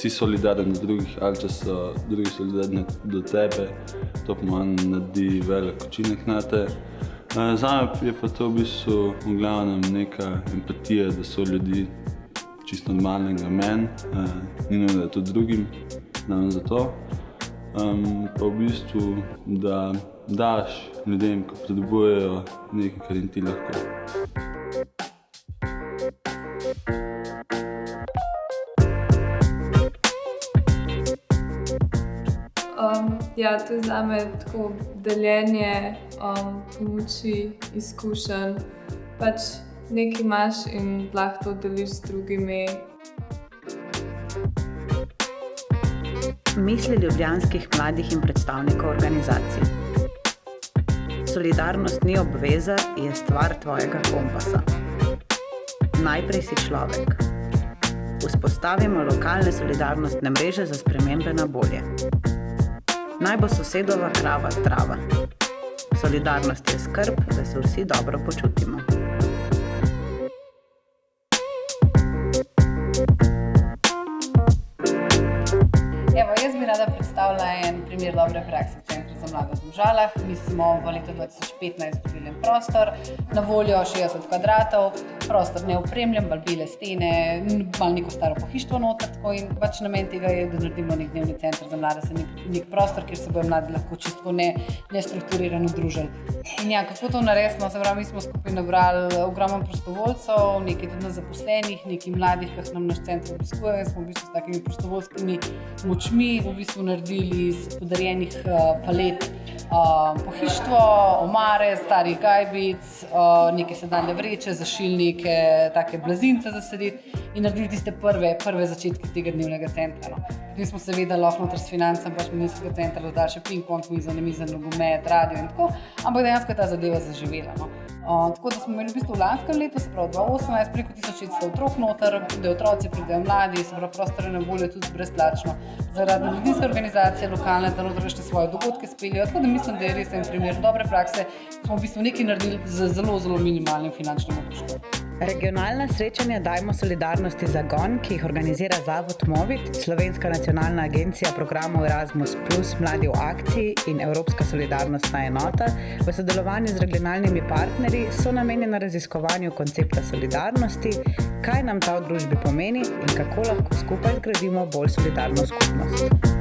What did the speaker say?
si solidaren do drugih ali če so drugi solidarni do tebe, to po mojem naredi velik učinek nate. Zame je pa to v bistvu v glavnem neka empatija, da so ljudi čisto normalnega meni, ni nujno, da je to drugim, znam za to. Pa v bistvu, da daš ljudem, ko potrebujejo nekaj, kar jim ti lahko. Ja, to je zame tako deljenje pomoči, izkušenj. Pač nekaj imaš in lahko to deliš z drugimi. Misli ljubljanskih mladih in predstavnikov organizacij. Solidarnost ni obveza, je stvar tvojega kompasa. Najprej si človek. Vzpostavimo lokalne solidarnostne mreže za spremembe na bolje. Naj bo sosedova krava zdrava. Solidarnost je skrb, da se vsi dobro počutimo. Evo, jaz bi rada predstavila en primer dobre prakse Centra za mlade v Domžalah. Mi smo v letu 2015 dobili prostor, na voljo 60 kvadratov, prostor neopremljen, bele stene, malo neko staro pohištvo noter, tako in pač namen tega je, da naredimo nek dnevni center za mlade, nek prostor, kjer se bojo mladi lahko čisto nestrukturirano družili. In ja, kako to naredimo? Se pravi, mi smo skupaj nabrali ogromno prostovoljcev, nekaj tudi zaposlenih, nekaj mladih, ki nam naš center obiskujejo, in smo v bistvu s takimi prostovoljskimi močmi v bistvu naredili iz podarjenih palet pohištvo, omare, starih gajbic, neke sedanje vreče, zašilnike, take blazince za sedeti in naredili tiste prve začetke tega dnevnega centra. Potem smo seveda lahko noter s financami pač mladinskega centra dodali še ping-pong, mizo, nogomet, radio in tako, ampak dejansko je ta zadeva zaživela. Tako da smo imeli v bistvu v lanskem letu, se pravi 2018, preko 1600 otrok noter, pridejo otroci, pridejo mladi, se pravi prostor je na voljo tudi brezplačno. Zaradi mladinske organizacije lokalne, da noter še svoje dogodke speljejo, tako da mislim, da je res en primer dobre prakse, smo v bistvu nekaj naredili z zelo minimalnim finančnim upoštevkom. Regionalna srečanja Dajmo solidarnosti zagon, ki jih organizira Zavod Movit, Slovenska nacionalna agencija programov Erasmus+, Mladi v akciji in Evropska solidarnostna enota v sodelovanju z regionalnimi partnerji so namenjena raziskovanju koncepta solidarnosti, kaj nam ta v družbi pomeni in kako lahko skupaj zgradimo bolj solidarno skupnost.